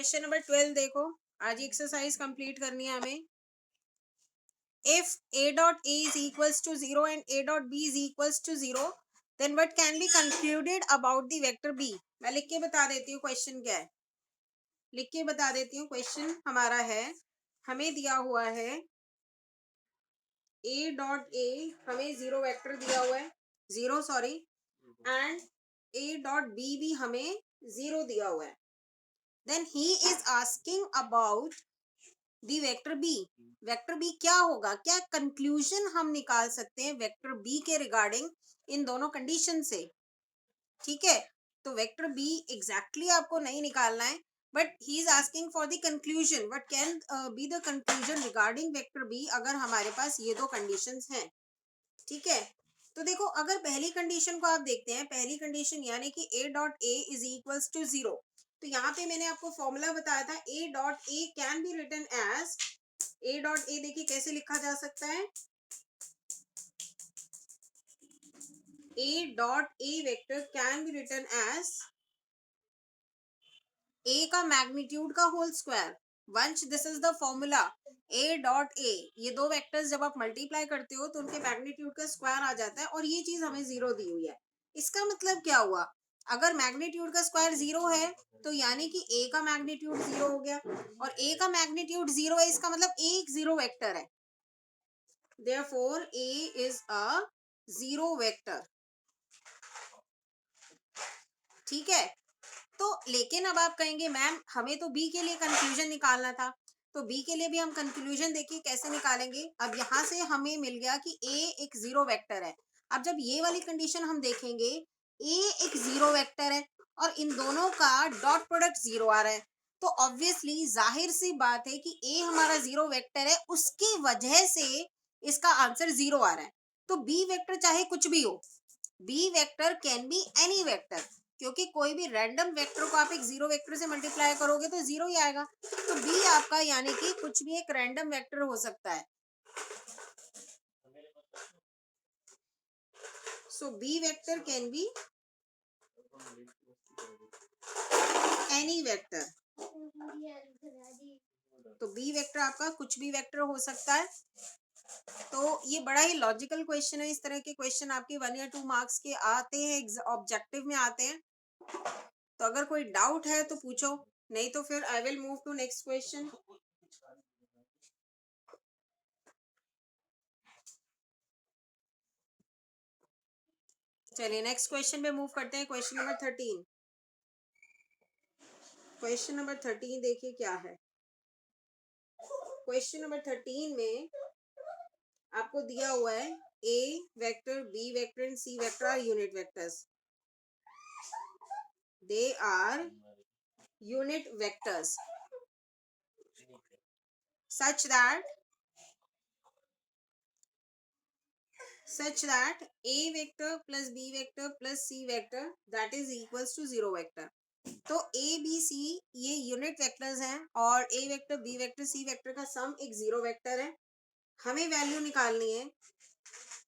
Question number 12 देखो, आज exercise complete करनी है हमें। If a dot a is equals to 0 and a dot b is equals to 0, then what can be concluded about the vector b? मैं लिख के बता देती हूँ क्वेश्चन क्या है, लिख के बता देती हूँ। क्वेश्चन हमारा है, हमें दिया हुआ है a डॉट a, हमें जीरो वेक्टर दिया हुआ है, zero sorry, and a dot b भी हमें जीरो दिया हुआ है। Then he is asking about the vector B. Vector B क्या होगा, क्या कंक्लूजन हम निकाल सकते हैं वेक्टर बी के रिगार्डिंग इन दोनों कंडीशन से। ठीक है, तो वेक्टर बी एग्जैक्टली आपको नहीं निकालना है, but he is asking for the conclusion, what can be the conclusion regarding vector B अगर हमारे पास ये दो कंडीशंस हैं। ठीक है, तो देखो अगर पहली कंडीशन को आप देखते हैं, पहली कंडीशन यानी कि a dot a is equals to 0, तो यहाँ पे मैंने आपको फॉर्मूला बताया था a dot a can be written as, a dot a देखिए कैसे लिखा जा सकता है, a dot a vector can be written as a का मैग्नीट्यूड का whole square. Once this is the formula, a dot a, ये दो वेक्टर्स जब आप मल्टीप्लाई करते हो तो उनके मैग्नीट्यूड का स्क्वायर आ जाता है, और ये चीज हमें जीरो दी हुई है। इसका मतलब क्या हुआ, अगर मैग्नीट्यूड का स्क्वायर जीरो है तो यानी कि a का मैग्नीट्यूड जीरो हो गया, और a का मैग्नीट्यूड जीरो है, इसका मतलब a एक जीरो वेक्टर है। Therefore a is a zero vector. ठीक है, तो लेकिन अब आप कहेंगे मैम हमें तो बी के लिए कंक्लूजन निकालना था, तो बी के लिए भी हम कंक्लूजन देखिए कैसे निकालेंगे। अब यहाँ से हमें मिल गया कि ए एक जीरो वेक्टर है। अब जब ये वाली कंडीशन हम देखेंगे, ए एक जीरो वेक्टर है और इन दोनों का डॉट प्रोडक्ट जीरो आ रहा है, तो ऑब्वियसली जाहिर सी बात है कि ए हमारा जीरो वेक्टर है, उसकी वजह से इसका आंसर जीरो आ रहा है। तो बी वेक्टर चाहे कुछ भी हो, B vector can be any vector, क्योंकि कोई भी रैंडम वेक्टर को आप एक जीरो वेक्टर से मल्टीप्लाई करोगे तो जीरो ही आएगा। तो बी आपका यानी कि कुछ भी एक रैंडम वेक्टर हो सकता है। So B vector can be any vector. तो बी वेक्टर आपका कुछ भी वेक्टर हो सकता है। तो ये बड़ा ही लॉजिकल क्वेश्चन है। इस तरह के क्वेश्चन आपके 1 या 2 मार्क्स के आते हैं, ऑब्जेक्टिव में आते हैं। तो अगर कोई डाउट है तो पूछो, नहीं तो फिर I will move to next question. चलिए नेक्स्ट क्वेश्चन पे मूव करते हैं। Question number 13। क्वेश्चन नंबर 13 देखिए क्या है। क्वेश्चन नंबर 13 में आपको दिया हुआ है A vector, B vector and C vector are unit vectors. They are unit vectors such that a vector plus b vector plus c vector that is equals to 0 vector। तो a b c ये unit vectors हैं, और a vector b vector c vector का सम एक zero vector है। हमें value निकालनी है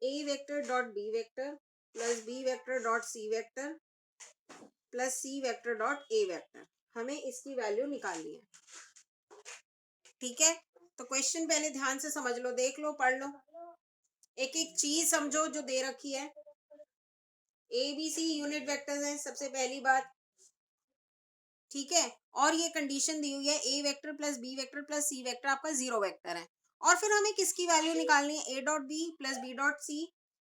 a vector dot b vector plus b vector dot c vector plus c vector dot a vector, हमें इसकी वैल्यू निकालनी है। ठीक है, तो क्वेश्चन पहले ध्यान से समझ लो, देख लो, पढ़ लो, एक एक चीज समझो जो दे रखी है। A B C unit vectors हैं, सबसे पहली बात। ठीक है, और ये कंडीशन दी हुई है A vector plus B vector plus C vector आपका जीरो वेक्टर है, और फिर हमें किसकी वैल्यू निकालनी है, A dot B plus B dot C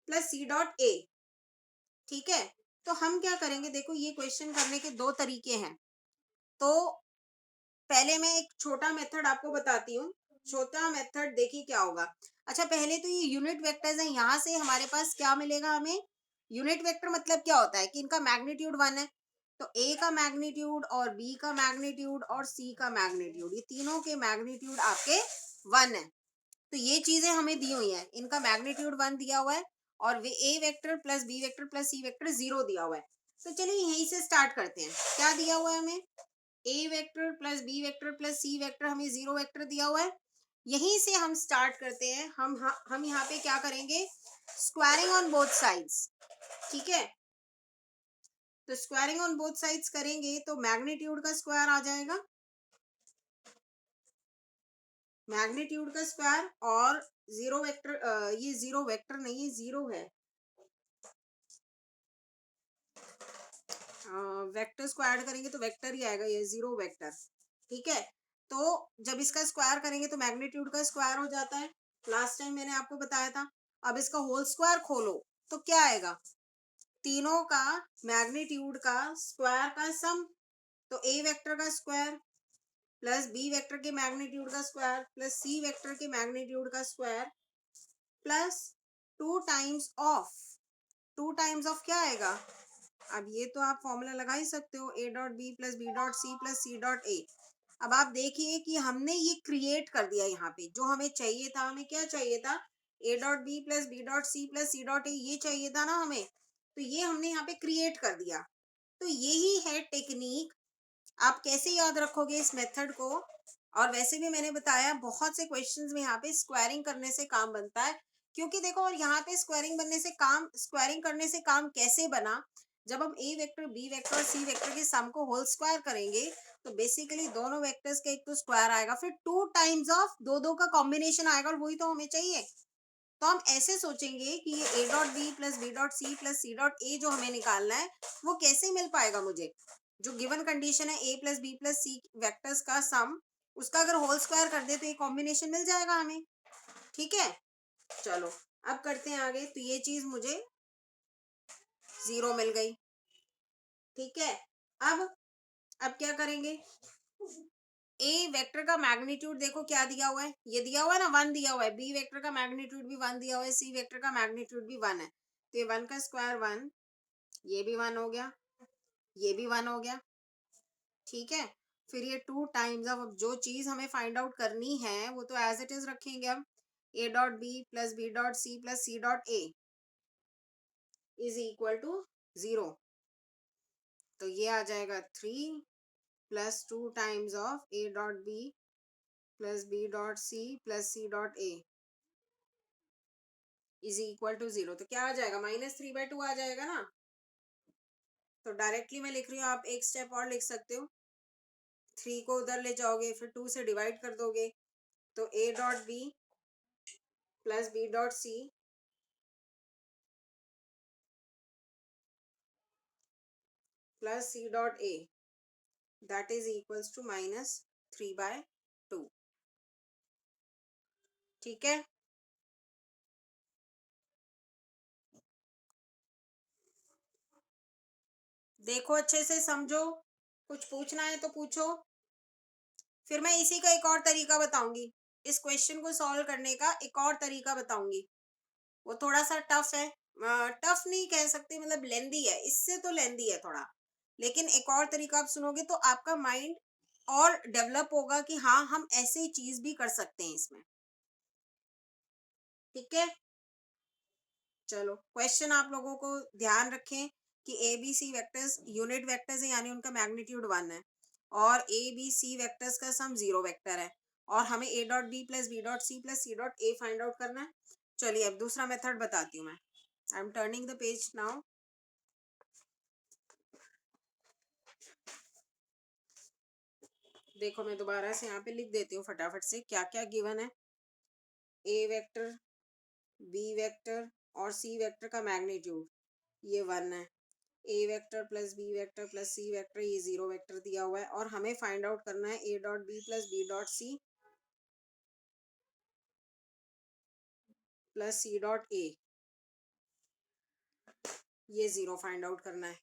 plus C dot A. ठीक है, तो हम क्या करेंगे, देखो ये क्वेश्चन करने के दो तरीके हैं। तो पहले मैं एक छोटा मेथड आपको बताती हूँ। छोटा मेथड देखिए क्या होगा। अच्छा, पहले तो ये यूनिट वेक्टर्स हैं, यहाँ से हमारे पास क्या मिलेगा हमें, यूनिट वेक्टर मतलब क्या होता है कि इनका मैग्नीट्यूड 1 है। तो ए का मैग्नीट्यूड और बी का मैग्नीट्यूड और सी का मैग्नीट्यूड, ये तीनों के मैग्नीट्यूड आपके 1 है। तो ये चीजें हमें दी हुई हैं, इनका मैग्नीट्यूड 1 दिया हुआ है, और वे A vector plus B vector plus C vector 0 दिया हुआ है। तो चलिए यहीं से स्टार्ट करते हैं। क्या दिया हुआ है हमें, A vector plus B vector plus C vector, हमें जीरो वेक्टर दिया हुआ है। यहीं से हम स्टार्ट करते हैं। हम यहाँ पे क्या करेंगे, स्क्वायरिंग ऑन बोथ साइड्स। ठीक है, तो स्क्वायरिंग ऑन बोथ साइड्स करेंगे तो मैग्नीट्यूड का स्क्वायर आ जाएगा मैग्नीट्यूड का स्क्वायर और जीरो वेक्टर, ये जीरो वेक्टर नहीं है, जीरो है, वेक्टर्स को ऐड करेंगे तो वेक्टर ही आएगा, ये जीरो वेक्टर। ठीक है, तो जब इसका स्क्वायर करेंगे तो मैग्नीट्यूड का स्क्वायर हो जाता है, लास्ट टाइम मैंने आपको बताया था। अब इसका होल स्क्वायर खोलो तो क्या आएगा, तीनों का मैग्नीट्यूड का स्क्वायर का सम। तो ए वेक्टर का स्क्वायर प्लस बी वेक्टर के मैग्नीट्यूड का स्क्वायर प्लस सी वेक्टर के मैग्नीट्यूड का square plus two times of क्या आएगा। अब ये तो आप फॉर्मूला लगा ही सकते हो, A dot B plus B dot C plus C dot A. अब आप देखिए कि हमने ये क्रिएट कर दिया, यहाँ पे जो हमें चाहिए था, हमें क्या चाहिए था, A dot B plus B dot C plus C dot A, ये चाहिए था ना हमें, तो ये हमने यहाँ पे क्रिएट कर दिया। तो यही है टेक्निक। आप कैसे याद रखोगे इस मेथड को, और वैसे भी मैंने बताया बहुत से क्वेश्चंस में यहाँ पे स्क्वायरिंग करने से काम बनता है, क्योंकि देखो, और यहाँ पे स्क्वायरिंग करने से काम कैसे बना, जब हम ए वेक्टर बी वेक्टर और सी वेक्टर के सम को होल स्क्वायर करेंगे तो बेसिकली दोनों वेक्टर्स का एक तो स्क्वायर आएगा, फिर टू टाइम्स ऑफ दो दो का कॉम्बिनेशन आएगा, और वही तो हमें चाहिए। तो हम ऐसे सोचेंगे कि ये A dot B plus B dot C plus C dot A जो हमें निकालना है वो कैसे मिल पाएगा मुझे। जो गिवन कंडीशन है ए प्लस बी प्लस सी वेक्टर्स का सम, उसका अगर होल स्क्वायर कर दे तो ये कॉम्बिनेशन मिल जाएगा हमें। ठीक है, चलो अब करते हैं आगे। तो ये चीज मुझे जीरो मिल गई। ठीक है, अब क्या करेंगे, ए वेक्टर का मैग्नीट्यूड देखो क्या दिया हुआ है, ये दिया हुआ है ना, वन दिया हुआ है, बी वेक्टर का मैग्नीट्यूड भी वन दिया हुआ है, सी वेक्टर का मैग्नीट्यूड भी वन है, तो ये वन का स्क्वायर वन, ये भी वन हो गया, ये भी वन हो गया। ठीक है, फिर ये टू टाइम्स ऑफ, अब जो चीज हमें फाइंड आउट करनी है वो तो एज इट इज रखेंगे हम, A dot B plus B dot C plus C dot A is equal to zero. तो ये आ जाएगा three plus two times of A dot B plus B dot C plus C dot A is equal to zero. तो क्या आ जाएगा, -3/2 आ जाएगा ना। तो डायरेक्टली मैं लिख रही हूँ, आप एक स्टेप और लिख सकते हो, थ्री को उधर ले जाओगे फिर टू से डिवाइड कर दोगे, तो A dot B plus B dot C plus C dot A that is equals to -3/2। ठीक है, देखो अच्छे से समझो, कुछ पूछना है तो पूछो। फिर मैं इसी का एक और तरीका बताऊंगी, इस क्वेश्चन को सॉल्व करने का एक और तरीका बताऊंगी। वो थोड़ा सा टफ है, टफ नहीं कह सकते, मतलब लेंदी है, इससे तो लेंदी है थोड़ा, लेकिन एक और तरीका आप सुनोगे तो आपका माइंड और डेवलप होगा कि हाँ हम ऐसे चीज भी कर सकते हैं इसमें। ठीक है, चलो क्वेश्चन आप लोगों को ध्यान रखें कि A B C vectors unit vectors है, यानी उनका मैग्नीट्यूड वन है, और ए बी सी वेक्टर्स का सम जीरो वेक्टर है, और हमें A dot B plus B dot C plus C dot A find out करना है। चलिए अब दूसरा मेथड बताती हूँ मैं। I am turning the page now. देखो मैं दोबारा से यहाँ पे लिख देती हूँ फटाफट से क्या क्या गिवन है। ए वेक्टर बी वेक्टर और सी वेक्टर का मैग्नीट्यूड ये वन है, A vector plus B vector plus C vector ये जीरो वेक्टर दिया हुआ है, और हमें फाइंड आउट करना है A dot B plus B dot C plus C dot A, ये जीरो फाइंड आउट करना है,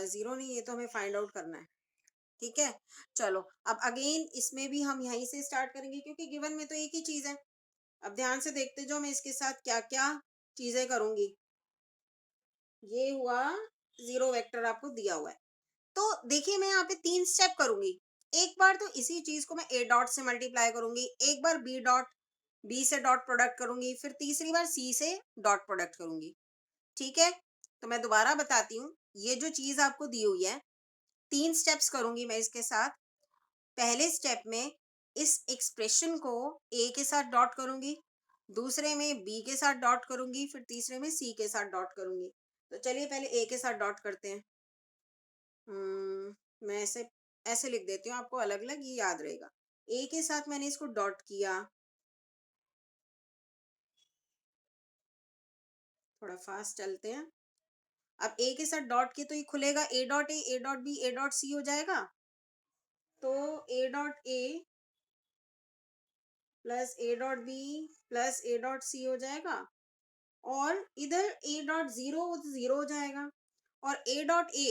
जीरो नहीं, ये तो हमें फाइंड आउट करना है। ठीक है, चलो अब अगेन इसमें भी हम यहीं से स्टार्ट करेंगे, क्योंकि गिवन में तो एक ही चीज है। अब ध्यान से देखते जाओ मैं इसके साथ क्या क्या चीजें करूंगी। ये हुआ जीरो वेक्टर आपको दिया हुआ है, तो देखिए मैं यहाँ पे तीन स्टेप करूंगी। एक बार तो इसी चीज को मैं ए डॉट से मल्टीप्लाई करूंगी, एक बार बी डॉट बी से डॉट प्रोडक्ट करूंगी, फिर तीसरी बार सी से डॉट प्रोडक्ट करूंगी। ठीक है, तो मैं दोबारा बताती हूँ, ये जो चीज आपको दी हुई है, तीन स्टेप्स करूंगी मैं इसके साथ। पहले स्टेप में इस एक्सप्रेशन को ए के साथ डॉट करूंगी, दूसरे में बी के साथ डॉट करूंगी, फिर तीसरे में सी के साथ डॉट करूंगी। तो चलिए पहले ए के साथ डॉट करते हैं। मैं ऐसे ऐसे लिख देती हूँ, आपको अलग अलग ये याद रहेगा। ए के साथ मैंने इसको डॉट किया, थोड़ा फास्ट चलते हैं। अब ए के साथ डॉट किया तो ये खुलेगा A dot B, A dot C हो जाएगा। तो A dot A plus A dot B plus A dot C हो जाएगा, और इधर ए डॉट जीरो जीरो हो जाएगा, और ए डॉट ए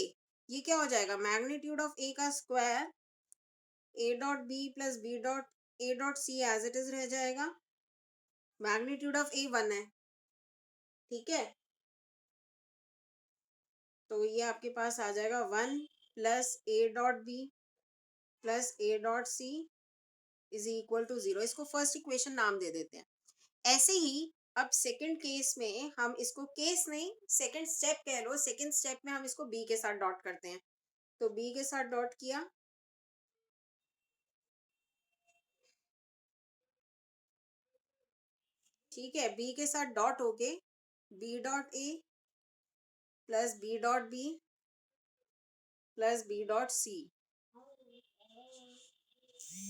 ये क्या हो जाएगा, मैग्नीट्यूड ऑफ ए का square, A dot B plus B dot A dot C as it is रह जाएगा। मैग्नीट्यूड ऑफ ए 1 है, ठीक है, तो ये आपके पास आ जाएगा 1 plus A dot B plus A dot C is equal to 0। इसको फर्स्ट इक्वेशन नाम दे देते हैं। ऐसे ही अब सेकंड केस में हम इसको, केस नहीं सेकंड स्टेप कह लो, सेकंड स्टेप में हम इसको बी के साथ डॉट करते हैं। तो बी के साथ डॉट किया, ठीक है, बी के साथ डॉट होके B dot A plus B dot B plus B dot C,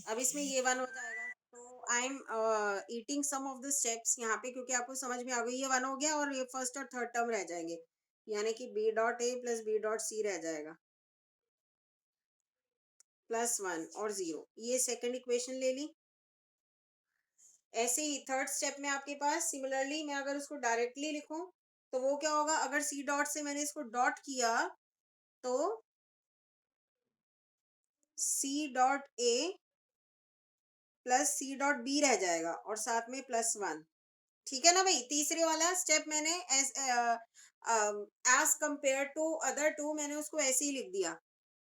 अब इसमें ये 1 हो जाएगा। तो I am eating some of the steps यहाँ पे, क्योंकि आपको समझ में आ गई, ये 1 हो गया और ये फर्स्ट और थर्ड टर्म रह जाएंगे, यानी कि B dot A plus B dot C रह जाएगा, प्लस 1 और 0। ये सेकंड इक्वेशन ले ली। ऐसे ही थर्ड स्टेप में आपके पास सिमिलरली, मैं अगर उसको डायरेक्टली लिखूं तो वो क्या होगा, अगर सी डॉट से मैंने इसको डॉट किया तो C dot A plus C dot B रह जाएगा, और साथ में प्लस 1, ठीक है ना भाई। तीसरे वाला स्टेप मैंने as compare to other two मैंने उसको ऐसे ही लिख दिया,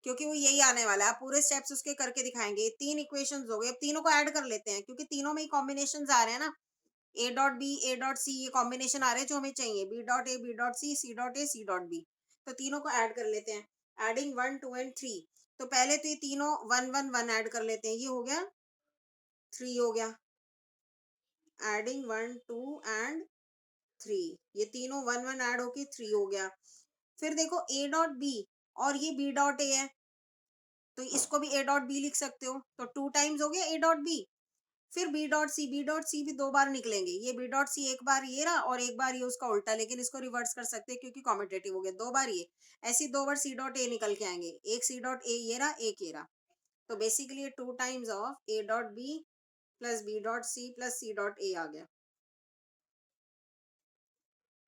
क्योंकि वो यही आने वाला है। आप पूरे स्टेप्स उसके करके दिखाएंगे। 3 इक्वेशंस हो गए, अब तीनों को ऐड कर लेते हैं, क्योंकि तीनों में ही कॉम्बिनेशन आ रहे हैं ना, A dot B A dot C, ये कॉम्बिनेशन आ रहे हैं जो हमें चाहिए, B dot A B dot C dot A C dot B. तो तीनों को ऐड कर लेते हैं, एडिंग 1 2 एंड 3। तो पहले तो ये तीनों 1 1 1 ऐड कर लेते हैं, ये हो गया 3 हो गया, एडिंग 1 2 एंड 3, ये तीनों 1 1 ऐड होके 3 हो गया। फिर देखो ए डॉट बी और ये बी डॉट ए है, तो इसको भी ए डॉट बी लिख सकते हो, तो 2 टाइम्स हो गया ए डॉट बी। फिर बी डॉट सी भी 2 बार निकलेंगे, ये बी डॉट सी एक बार ये रहा और एक बार ये उसका उल्टा, लेकिन इसको रिवर्स कर सकते हैं क्योंकि कॉम्पिटेटिव हो गया, 2 बार ये, ऐसी 2 बार सी डॉट ए निकल के आएंगे, एक सी डॉट ए ये रहा, एक ये रहा। तो बेसिकली ये 2 times of A dot B plus B dot C plus C dot A आ गया,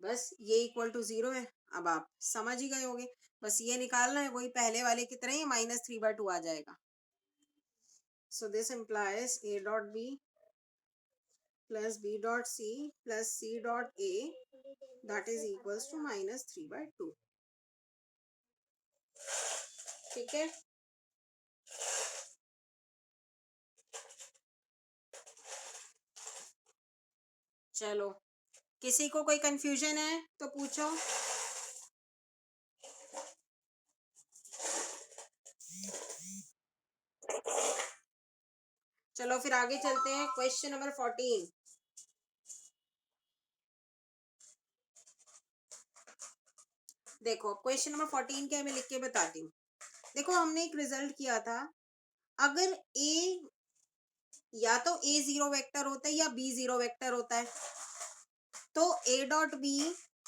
बस ये इक्वल टू 0 है। अब आप समझ ही गए होगे, बस ये निकालना है, वही पहले वाले की तरह ही -3/2 आ जाएगा। So this implies A dot B plus b dot c plus c dot a, that is equals to -3/2, ठीक है। चलो, किसी को कोई कंफ्यूजन है तो पूछो। चलो फिर आगे चलते हैं, क्वेश्चन नंबर 14। देखो क्वेश्चन नंबर 14 क्या है, मैं लिख के बताती हूँ। देखो हमने एक रिजल्ट किया था, अगर ए या तो ए 0 वेक्टर होता है या बी 0 वेक्टर होता है, तो ए डॉट बी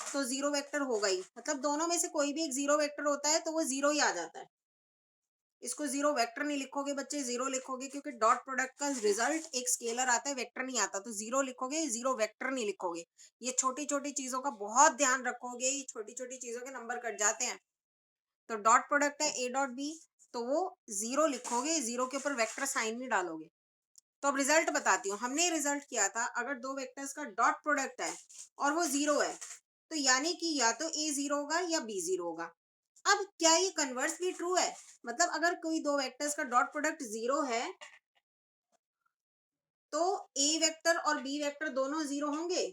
तो 0 वेक्टर होगा ही, मतलब दोनों में से कोई भी एक 0 वेक्टर होता है तो वो 0 ही आ जाता है। इसको 0 वेक्टर नहीं लिखोगे बच्चे, 0 लिखोगे, क्योंकि डॉट प्रोडक्ट का रिजल्ट एक स्केलर आता है, वेक्टर नहीं आता, तो 0 लिखोगे, 0 वेक्टर नहीं लिखोगे। ये छोटी छोटी चीजों का बहुत ध्यान रखोगे, ये छोटी छोटी चीजों के नंबर कट जाते हैं। तो डॉट प्रोडक्ट है ए डॉट बी, तो वो 0 लिखोगे, 0 के ऊपर वेक्टर साइन नहीं डालोगे। तो अब रिजल्ट बताती हूँ। हमने रिजल्ट किया था, अगर दो वेक्टर्स का डॉट प्रोडक्ट है और वो 0 है, तो यानी कि या तो ए 0 होगा या बी 0 होगा। अब क्या ये कन्वर्स भी ट्रू है, मतलब अगर कोई दो वेक्टर्स का डॉट प्रोडक्ट 0 है तो ए वेक्टर और बी वेक्टर दोनों 0 होंगे?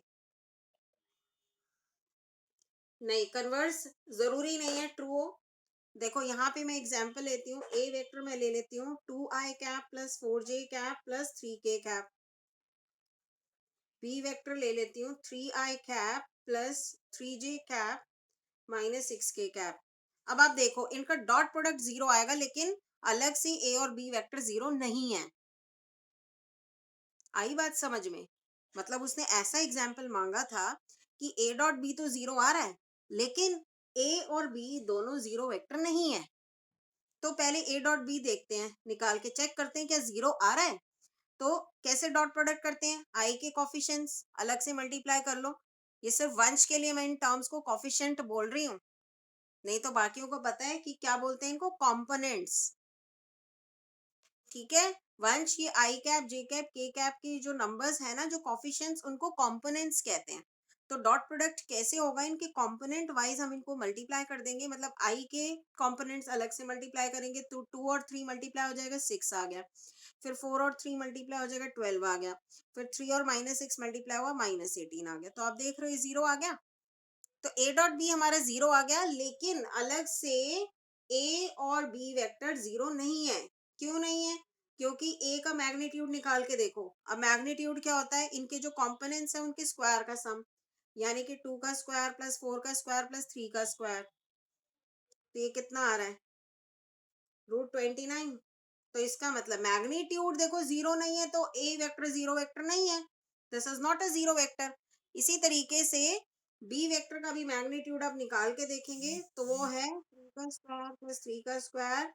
नहीं, कन्वर्स जरूरी नहीं है ट्रू हो। देखो यहाँ पे मैं एग्जांपल लेती हूँ, ए वेक्टर मैं ले लेती हूँ 2i cap plus 4j cap plus 3k cap, B vector ले लेती हूँ 3i cap plus 3j cap minus 6k cap. अब आप देखो इनका डॉट प्रोडक्ट 0 आएगा, लेकिन अलग से ए और बी वेक्टर 0 नहीं है। आई बात समझ में? मतलब उसने ऐसा एग्जाम्पल मांगा था कि ए डॉट बी तो जीरो आ रहा है, लेकिन ए और बी दोनों जीरो वेक्टर नहीं है। तो पहले ए डॉट बी देखते हैं, निकाल के चेक करते हैं क्या जीरो आ रहा है। तो कैसे डॉट प्रोडक्ट करते हैं, आई के कॉफिशिएंट्स अलग से मल्टीप्लाई कर लो। ये सिर्फ वंश के लिए मैं इन टर्म्स को कॉफिशिएंट बोल रही हूँ, नहीं तो बाकियों को पता है कि क्या बोलते हैं इनको, कॉम्पोनेंट्स। ठीक है, वंश ये आई कैप जे कैप के कैप की जो नंबर्स है ना, जो कॉफिशिएंट्स, उनको कंपोनेंट्स कहते हैं। तो डॉट प्रोडक्ट कैसे होगा, इनके कंपोनेंट वाइज हम इनको मल्टीप्लाई कर देंगे। मतलब आई के कंपोनेंट्स अलग से मल्टीप्लाई करेंगे तो 2 और 3 मल्टीप्लाई हो जाएगा 6 आ गया, फिर 4 और 3 मल्टीप्लाई हो जाएगा 12 आ गया, फिर 3 और -6 मल्टीप्लाई हुआ -18 आ गया। तो आप देख रहे हो जीरो आ गया। तो ए डॉट बी हमारा जीरो आ गया, लेकिन अलग से ए और बी वेक्टर जीरो नहीं है। क्यों नहीं है? क्योंकि ए का मैग्नीट्यूड निकाल के देखो। अब मैग्नीट्यूड क्या होता है, इनके जो कंपोनेंट्स है उनके स्क्वायर का सम, यानी कि 2 का स्क्वायर प्लस 4 का स्क्वायर प्लस 3 का स्क्वायर। तो ये कितना आ रहा है, √29। तो इसका मतलब मैग्नीट्यूड देखो जीरो नहीं है, तो ए वेक्टर जीरो वेक्टर नहीं है, this is not a zero vector. इसी तरीके से बी वेक्टर का भी मैग्नीट्यूड आप निकाल के देखेंगे तो वो है 3 का स्क्वायर प्लस 3 का स्क्वायर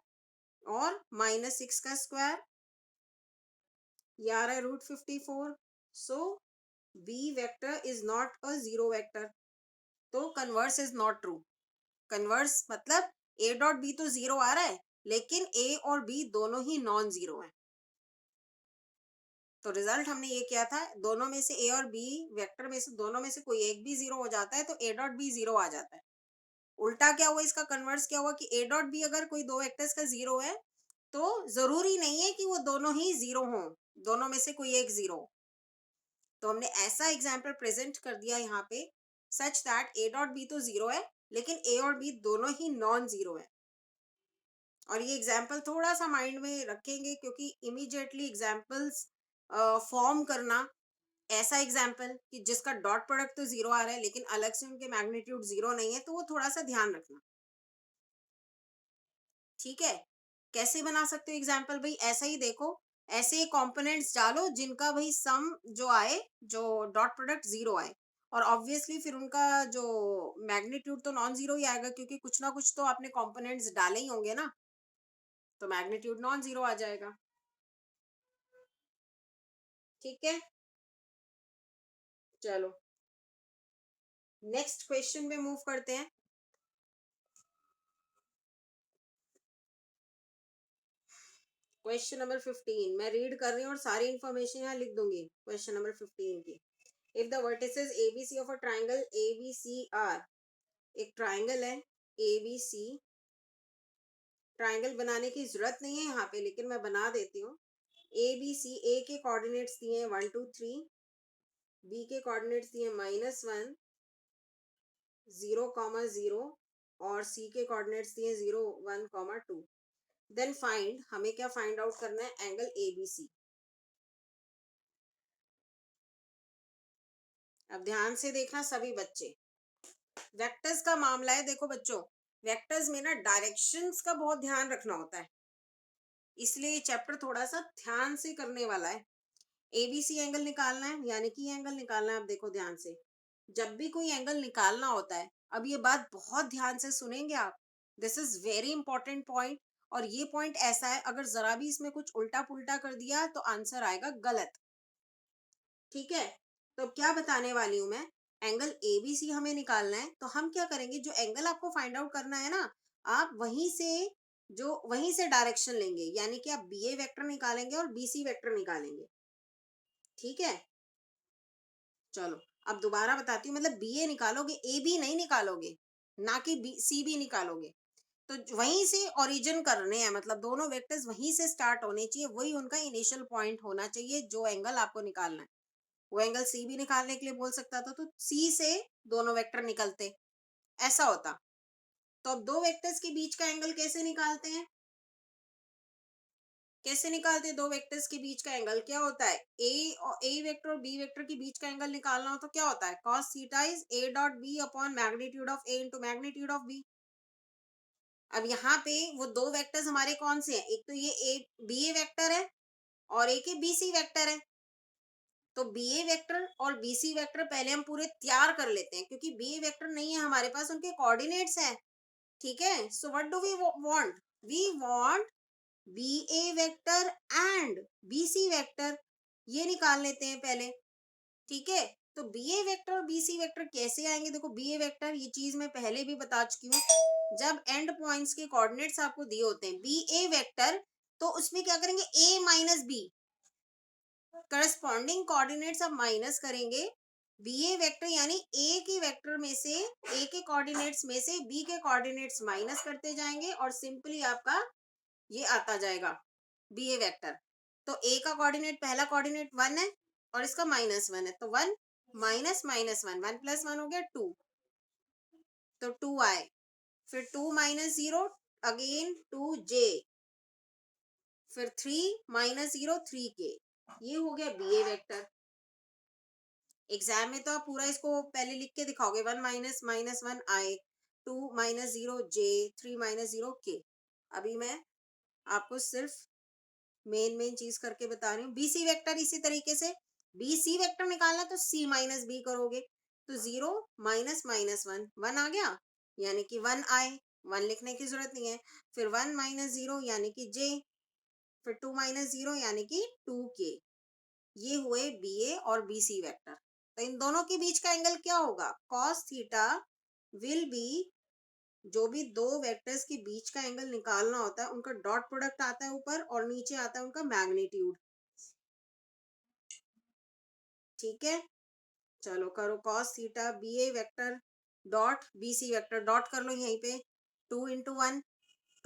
और -6 का स्क्वायर, ये आ रहा है √54। So B vector is not a zero vector. तो converse is not true. Converse मतलब ए डॉट बी तो जीरो आ रहा है, लेकिन ए और बी दोनों ही नॉन जीरो है। तो रिजल्ट हमने ये किया था, दोनों में से ए और बी वेक्टर में से दोनों में से कोई एक भी जीरो हो जाता है तो ए डॉट बी जीरो आ जाता है। उल्टा क्या हुआ, इसका कन्वर्स क्या हुआ कि ए डॉट बी अगर कोई दो वेक्टर्स का जीरो है तो जरूरी नहीं है कि वो दोनों ही जीरो हों, दोनों में से कोई एक जीरो। तो हमने ऐसा एग्जाम्पल प्रेजेंट कर दिया यहाँ पे, such that A dot B तो जीरो है, लेकिन ए और बी दोनों ही नॉन जीरो है। और ये एग्जाम्पल थोड़ा सा माइंड में रखेंगे, क्योंकि इमीडिएटली एग्जाम्पल्स फॉर्म करना, ऐसा एग्जाम्पल कि जिसका डॉट प्रोडक्ट तो जीरो आ रहा है लेकिन अलग से उनके मैग्नीट्यूड जीरो नहीं है, तो वो थोड़ा सा ध्यान रखना। ठीक है, कैसे बना सकते हो एग्जाम्पल, भाई ऐसा ही देखो, ऐसे कंपोनेंट्स डालो जिनका भाई सम जो आए, जो डॉट प्रोडक्ट जीरो आए, और ऑब्वियसली फिर उनका जो मैग्नीट्यूड तो नॉन जीरो ही आएगा, क्योंकि कुछ ना कुछ तो आपने कंपोनेंट्स डाले ही होंगे ना, तो मैग्नीट्यूड नॉन जीरो आ जाएगा। ठीक है, चलो नेक्स्ट क्वेश्चन पे मूव करते हैं। क्वेश्चन नंबर 15 मैं रीड कर रही हूँ और सारी इंफॉर्मेशन यहाँ लिख दूंगी। क्वेश्चन नंबर 15 की, if the vertices ABC of a triangle ABCR, एक ट्राइंगल है ABC, ट्राइंगल बनाने की जरूरत नहीं है यहाँ पे लेकिन मैं बना देती हूँ। ABC, ए के कोऑर्डिनेट्स दिए 1 2 3, बी के कोऑर्डिनेट्स दिए -1 0,0 और सी के कोऑर्डिनेट्स दिए 0 1, 2। देन फाइंड, हमें क्या फाइंड आउट करना है, एंगल ABC। अब ध्यान से देखना सभी बच्चे, वेक्टर्स का मामला है। देखो बच्चों, वेक्टर्स में ना डायरेक्शंस का बहुत ध्यान रखना होता है, इसलिए ये चैप्टर थोड़ा सा ध्यान से करने वाला है। एबीसी एंगल निकालना है, यानी कि एंगल निकालना है। अब देखो ध्यान से, जब भी कोई एंगल निकालना होता है, अब ये बात बहुत ध्यान से सुनेंगे आप, this is very important point. और ये पॉइंट ऐसा है, अगर जरा भी इसमें कुछ उल्टा पुल्टा कर दिया तो आंसर आएगा गलत। ठीक है, तो अब क्या बताने वाली हूं मैं, एंगल एबीसी हमें निकालना है, तो हम क्या करेंगे, जो एंगल आपको फाइंड आउट करना है ना, आप वहीं से डायरेक्शन लेंगे, यानी कि आप बीए वेक्टर निकालेंगे और बीसी वेक्टर निकालेंगे। ठीक है, चलो अब दोबारा बताती हूँ, मतलब बीए निकालोगे, ए बी नहीं निकालोगे, ना कि बी सी बी निकालोगे। तो वहीं से ओरिजिन करने हैं, मतलब दोनों वेक्टर्स वहीं से स्टार्ट होने चाहिए, वही उनका इनिशियल पॉइंट होना चाहिए जो एंगल आपको निकालना है। वो एंगल सी भी निकालने के लिए बोल सकता था, तो सी से दोनों वेक्टर निकलते, ऐसा होता। तो अब दो वेक्टर्स के बीच का एंगल कैसे निकालते हैं, कैसे निकालते हैं, दो वेक्टर्स के बीच का एंगल क्या होता है, ए वेक्टर और बी वेक्टर के बीच का एंगल निकालना हो तो क्या होता है, cos theta is A dot B upon magnitude of A into magnitude of B. अब यहाँ पे वो दो वेक्टर्स हमारे कौन से हैं, एक तो ये ए बी ए वेक्टर है और एक ये बी सी वेक्टर है। तो बी ए वेक्टर और बी सी वेक्टर पहले हम पूरे तैयार कर लेते हैं, क्योंकि बी ए वेक्टर नहीं है हमारे पास, उनके कोऑर्डिनेट्स हैं। ठीक है, so what do we want, we want B A vector and B C vector, ये निकाल लेते हैं पहले। ठीक है, तो बी ए वेक्टर और बी सी वेक्टर कैसे आएंगे? देखो बी ए वेक्टर, ये चीज मैं पहले भी बता चुकी हूँ, जब एंड पॉइंट्स के कोऑर्डिनेट्स आपको दिए होते हैं बी ए वेक्टर, तो उसमें क्या करेंगे, ए माइनस बी, करस्पॉन्डिंग कोऑर्डिनेट्स आप माइनस करेंगे। बी ए वेक्टर यानी ए के वेक्टर में से, ए के कोऑर्डिनेट्स में से बी के कोऑर्डिनेट्स माइनस करते जाएंगे और सिंपली आपका ये आता जाएगा बी ए वेक्टर। तो ए का कोऑर्डिनेट, पहला कोऑर्डिनेट 1 है और इसका -1 है, तो 1 माइनस -1, 1 + 1 हो गया 2, तो 2 आए, फिर 2 - 0 अगेन 2j, फिर 3 - 0 3k, ये हो गया बी ए वेक्टर। एग्जाम में तो आप पूरा इसको पहले लिख के दिखाओगे, 1 माइनस -1 आए, 2 - 0 j, 3 - 0 k। अभी मैं आपको सिर्फ मेन चीज करके बता रही हूँ। बी सी वेक्टर इसी तरीके से, बी सी वेक्टर निकालना तो सी माइनस बी करोगे, तो 0 माइनस -1, 1 आ गया, यानी कि 1 आए, 1 लिखने की जरूरत नहीं है, फिर 1 - 0 यानी कि j, फिर 2 - 0 यानी कि 2k। ये हुए बी ए और बी सी वेक्टर। तो इन दोनों के बीच का एंगल क्या होगा, कॉस थीटा विल बी, जो भी दो वेक्टर्स के बीच का एंगल निकालना होता है उनका डॉट प्रोडक्ट आता है ऊपर, और नीचे आता है उनका मैग्नीट्यूड। ठीक है, चलो करो, cos theta B A vector dot B C vector, dot कर लो यहीं पे, 2 × 1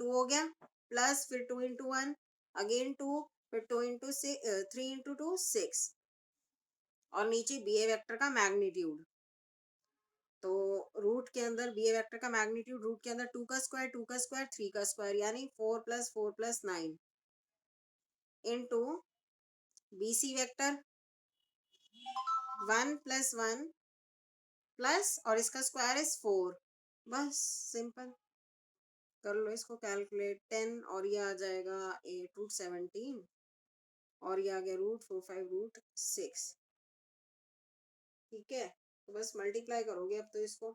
2 हो गया, प्लस फिर 2 × 1 अगेन 2, फिर 2 × 3 × 2 6, और नीचे बी ए वेक्टर का मैग्नीट्यूड। तो रूट के अंदर बी ए वेक्टर का मैग्नीट्यूड, रूट के अंदर 2 का स्क्वायर 2 का स्क्वायर 3 का स्क्वायर, यानी 4 + 4 + 9 into B C vector 1 + 1 plus, और इसका स्क्वायर इज 4। बस सिंपल कर लो इसको कैलकुलेट, 10 और ये आ जाएगा 8 √ 17, और ये आ गया √4 5 √6। ठीक है, तो बस मल्टीप्लाई करोगे अब तो इसको,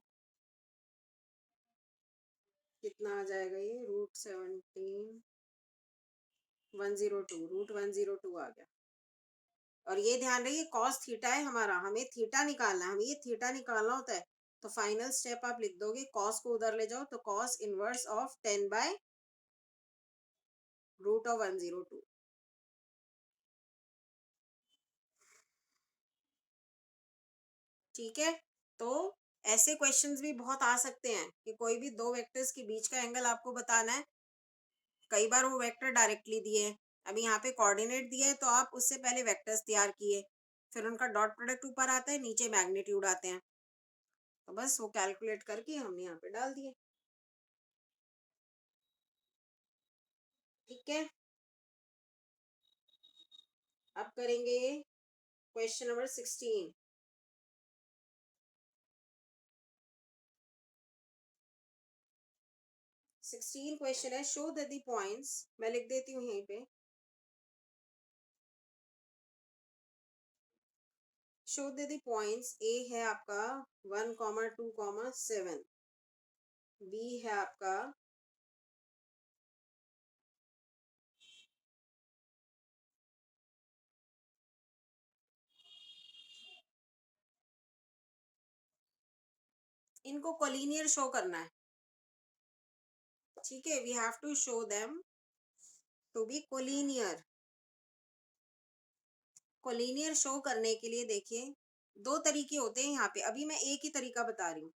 कितना आ जाएगा ये, √17 102, √102 आ गया। और ये ध्यान रखिए कॉस थीटा है हमारा, हमें थीटा निकालना है, हमें ये थीटा निकालना होता है। तो फाइनल स्टेप आप लिख दोगे, कॉस को उधर ले जाओ, तो कॉस इनवर्स ऑफ 10/√102। ठीक है, तो ऐसे क्वेश्चंस भी बहुत आ सकते हैं कि कोई भी दो वेक्टर्स के बीच का एंगल आपको बताना है। कई बार वो वेक्टर डायरेक्टली दिए हैं, अभी यहाँ पे कोऑर्डिनेट दिए है, तो आप उससे पहले वेक्टर्स तैयार किए, फिर उनका डॉट प्रोडक्ट ऊपर आता है, नीचे मैग्नीट्यूड आते हैं, तो बस वो कैलकुलेट करके हमने यहाँ पे डाल दिए। ठीक है, अब करेंगे क्वेश्चन नंबर 16। 16 क्वेश्चन है, शो दैट द पॉइंट्स, मैं लिख देती हूँ यहीं पे, शो दैट द पॉइंट्स, ए है आपका 1, 2, 7, बी है आपका इनको कोलिनियर शो करना है। ठीक है, we have to show them to be collinear. Collinear show करने के लिए देखिए दो तरीके होते हैं यहाँ पे, अभी मैं एक ही तरीका बता रही हूँ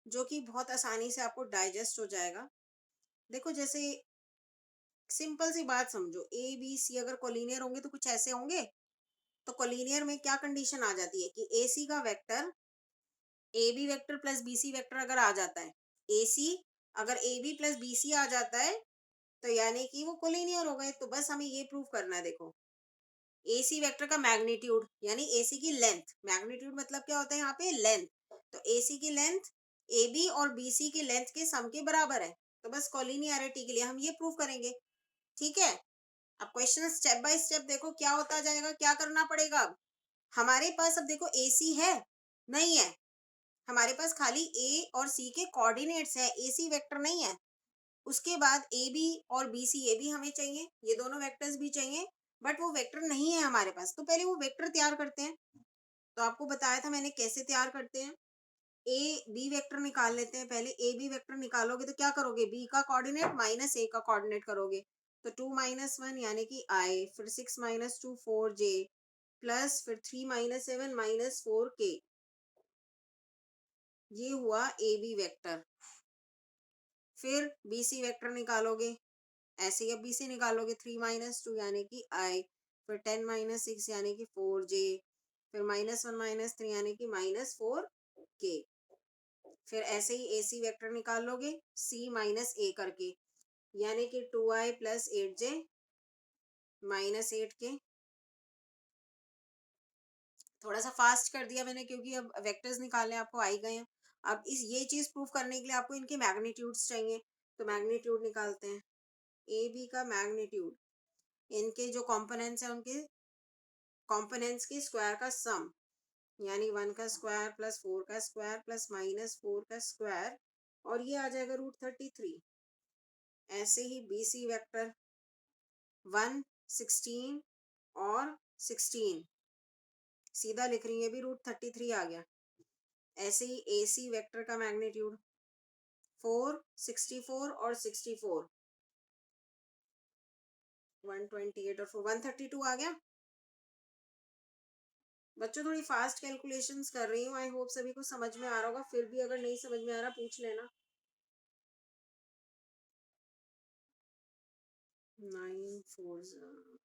जो कि बहुत आसानी से आपको डाइजेस्ट हो जाएगा। देखो जैसे सिंपल सी बात समझो, ए बी सी अगर कोलिनियर होंगे तो कुछ ऐसे होंगे। तो कोलिनियर में क्या कंडीशन आ जाती है कि ए सी का vector A B vector plus B C vector अगर आ जाता है, ए सी अगर A B plus B C आ जाता है, तो यानी कि वो कोलिनियर हो गए। तो बस हमें ये प्रूव करना है। देखो ए सी वेक्टर का मैग्नीट्यूड यानी ए सी की लेंथ, मैग्नीट्यूड मतलब क्या होता है यहाँ पे, लेंथ। तो ए सी की लेंथ ए बी और बी सी की लेंथ के सम के बराबर है, तो बस कोलिनियरिटी के लिए हम ये प्रूव करेंगे। ठीक है, अब क्वेश्चन स्टेप बाय स्टेप देखो क्या होता जाएगा, क्या करना पड़ेगा। अब हमारे पास अब देखो ए सी है नहीं है, हमारे पास खाली ए और सी के कोऑर्डिनेट्स है, ए सी वेक्टर नहीं है। उसके बाद ए बी और बी सी ये भी हमें चाहिए, ये दोनों वेक्टर्स भी चाहिए, बट वो वेक्टर नहीं है हमारे पास। तो पहले वो वेक्टर तैयार करते हैं। तो आपको बताया था मैंने कैसे तैयार करते हैं। ए बी वेक्टर निकाल लेते हैं पहले। ए बी वेक्टर निकालोगे तो क्या करोगे, बी का कोऑर्डिनेट माइनस ए का कोऑर्डिनेट करोगे, तो 2 - 1 यानी कि आई, फिर 6 - 2 4j, प्लस फिर 3 - 7 -4k, ये हुआ ए बी वेक्टर। फिर बी सी वेक्टर निकालोगे, ऐसे ही अब बी सी निकालोगे, 3 - 2 यानी कि आई, फिर 10 - 6 यानी कि 4j, फिर -1 - 3 यानी कि -4k। फिर ऐसे ही ए सी वेक्टर निकाल लोगे, सी माइनस ए करके, यानी कि 2i + 8j -8k। थोड़ा सा फास्ट कर दिया मैंने क्योंकि अब वेक्टर्स निकालने आपको आ ही गए हैं। अब इस ये चीज प्रूव करने के लिए आपको इनके मैग्नीट्यूड्स चाहिए, तो मैग्नीट्यूड निकालते हैं। ए बी का मैग्नीट्यूड, इनके जो कॉम्पोनेंट्स हैं उनके कॉम्पोनेंट्स के स्क्वायर का सम, यानी 1 का स्क्वायर प्लस 4 का स्क्वायर प्लस -4 का स्क्वायर, और ये आ जाएगा √33। ऐसे ही बी सी वैक्टर 1 16 और 16, सीधा लिख रही है भी √33 आ गया। ऐसे ही ए सी वैक्टर का मैग्नीट्यूड 4 64 और 64, 128 और 4 132 आ गया। बच्चों थोड़ी फास्ट कैलकुलेशंस कर रही हूँ, आई होप सभी को समझ में आ रहा होगा। फिर भी अगर नहीं समझ में आ रहा पूछ लेना। 9 4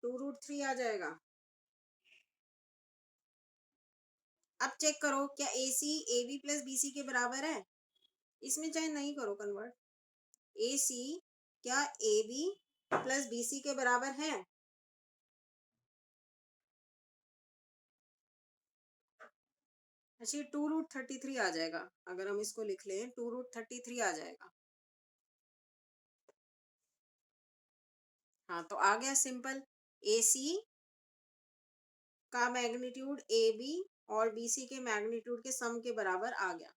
2√3 आ जाएगा। अब चेक करो क्या A C A B plus B C के बराबर है। इसमें चाहे नहीं करो कन्वर्ट, ए सी क्या A B plus B C के बराबर है। अच्छा, 2√33 आ जाएगा। अगर हम इसको लिख लें 2√33 आ जाएगा। हाँ, तो आ गया सिंपल। ए सी का मैग्नीट्यूड ए बी और बी सी के मैग्नीट्यूड के सम के बराबर आ गया,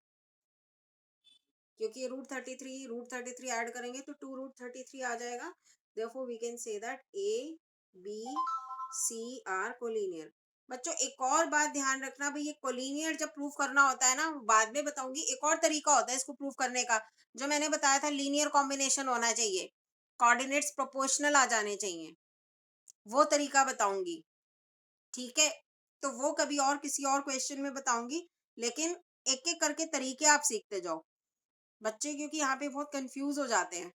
क्योंकि √33 ऐड करेंगे तो 2√33 आ जाएगा। therefore we can say that A B C are collinear. बच्चों एक और बात ध्यान रखना भाई, ये कोलिनियर जब प्रूफ करना होता है ना, बाद में बताऊंगी, एक और तरीका होता है इसको प्रूफ करने का, जो मैंने बताया था लीनियर कॉम्बिनेशन होना चाहिए, कोऑर्डिनेट्स प्रोपोर्शनल आ जाने चाहिए, वो तरीका बताऊंगी। ठीक है, तो वो कभी और किसी और क्वेश्चन में बताऊंगी, लेकिन एक एक करके तरीके आप सीखते जाओ बच्चे, क्योंकि यहाँ पे बहुत कंफ्यूज हो जाते हैं।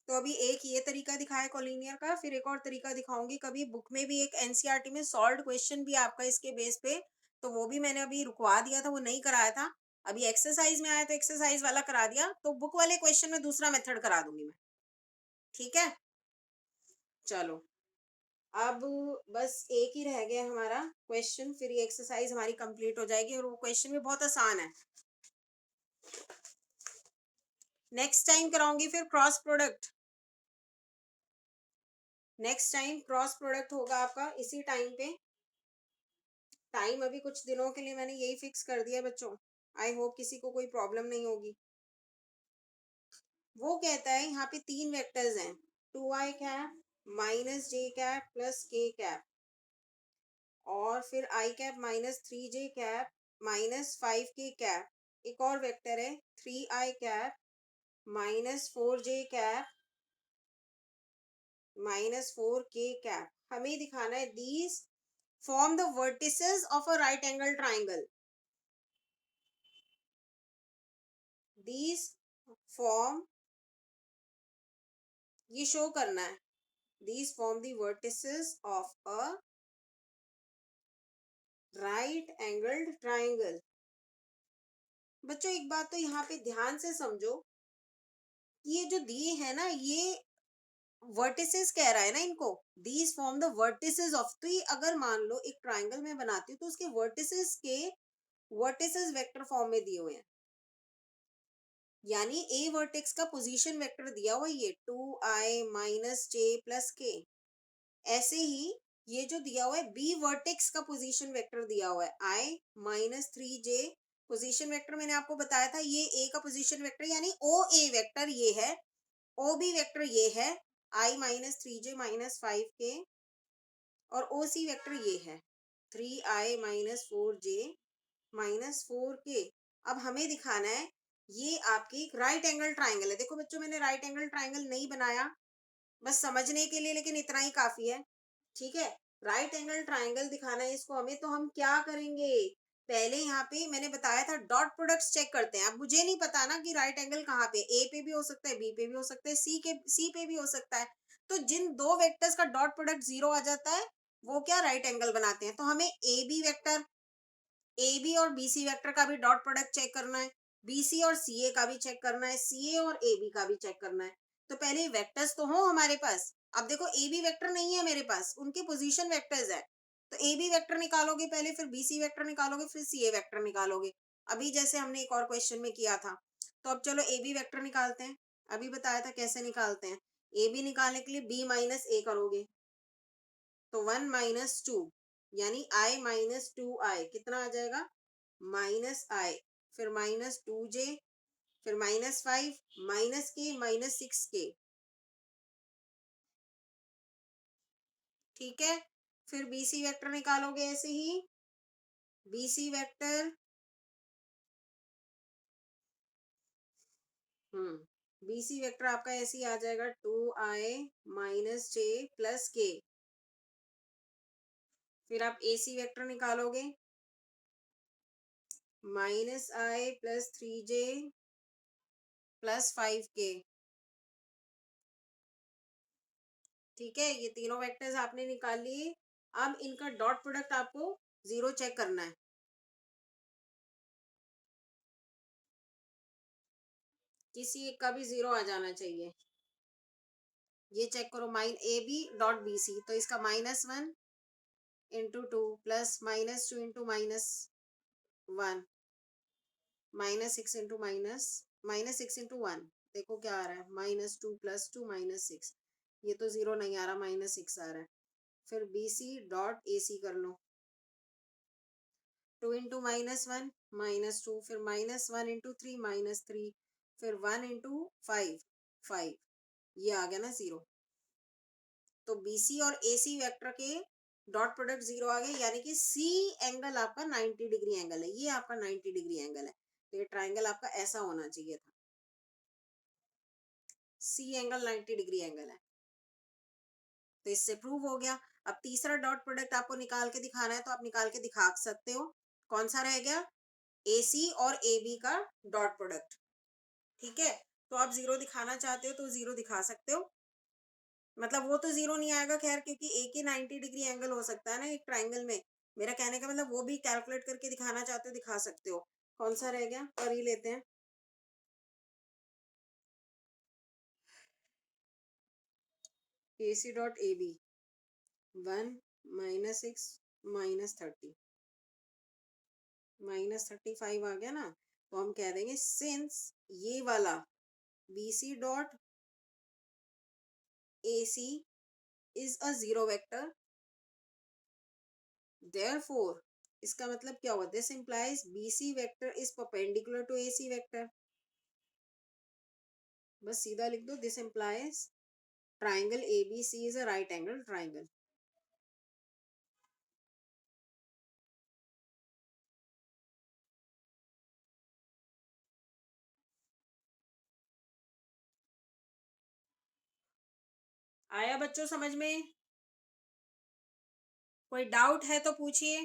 तो अभी एक ये तरीका दिखाया कोलिनियर का, फिर एक और तरीका दिखाऊंगी। कभी बुक में भी एक एनसीईआरटी में सॉल्व्ड क्वेश्चन भी आपका इसके बेस पे, तो वो भी मैंने अभी रुकवा दिया था, वो नहीं कराया था। अभी एक्सरसाइज में आया तो एक्सरसाइज वाला करा दिया, तो बुक वाले क्वेश्चन में दूसरा मेथड करा दूंगी मैं। ठीक है, चलो अब बस एक ही रह गया हमारा क्वेश्चन, फिर ये एक्सरसाइज हमारी कंप्लीट हो जाएगी, और वो क्वेश्चन भी बहुत आसान है। नेक्स्ट टाइम कराऊंगी फिर cross product, next time cross product होगा आपका इसी टाइम पे। टाइम अभी कुछ दिनों के लिए मैंने यही फिक्स कर दिया बच्चों, आई होप किसी को कोई प्रॉब्लम नहीं होगी। वो कहता है यहाँ पे 3 वेक्टर्स हैं, 2i cap -j cap plus k cap, और फिर i cap -3j cap -5k cap. एक और वेक्टर है 3i cap -4j cap -4k cap. हमें दिखाना है these form the vertices of a right angle triangle, these form, ये show करना है, these form the vertices of a right angled triangle। बच्चों एक बात तो यहाँ पे ध्यान से समझो, ये जो दिए है ना, ये वर्टिसेस कह रहा है ना इनको, these form the vertices of, तो ये अगर मान लो एक ट्राइंगल में बनाती हूँ तो उसके वर्टिसेस वेक्टर फॉर्म में दिए हुए हैं, यानी ए वर्टेक्स का पोजीशन वेक्टर दिया हुआ ये 2i - j + k, ऐसे ही ये जो दिया हुआ है बी वर्टेक्स का पोजीशन वेक्टर दिया हुआ है i minus 3j position vector मैंने आपको बताया था, ये ए का पोजीशन वेक्टर यानी ओ ए वेक्टर ये है, ओ बी वेक्टर ये है i minus 3j minus 5k, और ओ सी वेक्टर ये है 3i minus 4j minus 4k। अब हमें दिखाना है ये आपकी राइट एंगल ट्राइंगल है। देखो बच्चों मैंने राइट एंगल ट्राइंगल नहीं बनाया, बस समझने के लिए, लेकिन इतना ही काफी है। ठीक है, राइट एंगल ट्राइंगल दिखाना है इसको हमें, तो हम क्या करेंगे, पहले यहाँ पे मैंने बताया था डॉट प्रोडक्ट्स चेक करते हैं। अब मुझे नहीं पता ना कि राइट एंगल कहाँ पे, ए पे भी हो सकता है, बी पे भी हो सकता है, सी पे भी हो सकता है। तो जिन दो वेक्टर्स का डॉट प्रोडक्ट 0 आ जाता है वो क्या राइट एंगल बनाते हैं। तो हमें A B vector, A B और बी सी वेक्टर का भी डॉट प्रोडक्ट चेक करना है, बी सी और सी ए का भी चेक करना है, सी ए और ए बी का भी चेक करना है। तो पहले वेक्टर्स तो हो हमारे पास। अब देखो ए बी वेक्टर नहीं है मेरे पास, उनके पोजीशन वेक्टर्स है। तो ए बी वेक्टर निकालोगे पहले, फिर बी सी वेक्टर निकालोगे, फिर सी ए वेक्टर निकालोगे, अभी जैसे हमने एक और क्वेश्चन में किया था। तो अब चलो ए बी वेक्टर निकालते हैं, अभी बताया था कैसे निकालते हैं। ए बी निकालने के लिए बी माइनस ए करोगे, तो 1 माइनस 2 यानी i माइनस 2i कितना आ जाएगा, माइनस आई, फिर माइनस 2j, फिर माइनस 5 माइनस के माइनस 6k। ठीक है, फिर बीसी वेक्टर निकालोगे ऐसे ही, बीसी वेक्टर बीसी वेक्टर आपका ऐसे ही आ जाएगा 2i minus j plus k। फिर आप एसी वेक्टर निकालोगे, माइनस आई प्लस 3j प्लस 5k। ठीक है, ये तीनों वेक्टर्स आपने निकाल लिए। अब इनका डॉट प्रोडक्ट आपको 0 चेक करना है। किसी एक का भी 0 आ जाना चाहिए। ये चेक करो, mine A B dot B C, तो इसका -1 into 2 plus -2 into -1 -6 into -6 into 1। देखो क्या आ रहा है, -2 + 2 -6। ये तो 0 नहीं आ रहा, -6 आ रहा है। फिर बी सी डॉट ए सी कर लो, 2 इंटू -1 -2, फिर -1 इंटू 3 -3, फिर 1 इंटू 5 5। ये आ गया ना 0। तो बीसी और एसी वेक्टर के डॉट प्रोडक्ट 0 आ गए, यानी कि सी एंगल आपका 90 डिग्री एंगल है, ये आपका 90 डिग्री एंगल है। तो ये ट्राइंगल आपका ऐसा होना चाहिए था, सी एंगल 90 डिग्री एंगल है। तो इससे प्रूव हो गया। अब तीसरा डॉट प्रोडक्ट आपको निकाल के दिखाना है, तो आप निकाल के दिखा सकते हो। कौन सा रह गया, ए सी और ए बी का डॉट प्रोडक्ट। ठीक है, तो आप 0 दिखाना चाहते हो तो 0 दिखा सकते हो। मतलब वो तो 0 नहीं आएगा खैर, क्योंकि एक ही 90 डिग्री एंगल हो सकता है ना एक ट्राइंगल में। मेरा कहने का मतलब वो भी कैलकुलेट करके दिखाना चाहते हो दिखा सकते हो। कौन सा रह गया, कर ही लेते हैं। ए सी डॉट ए बी 1 -6 -30 -35 आ गया ना। तो हम कह देंगे सिंस ये वाला B C dot A C is a 0 vector, therefore इसका मतलब क्या हुआ, this implies B C vector is perpendicular to A C vector. बस सीधा लिख दो, this implies triangle ABC is a right angle triangle. आया बच्चों समझ में, कोई डाउट है तो पूछिए।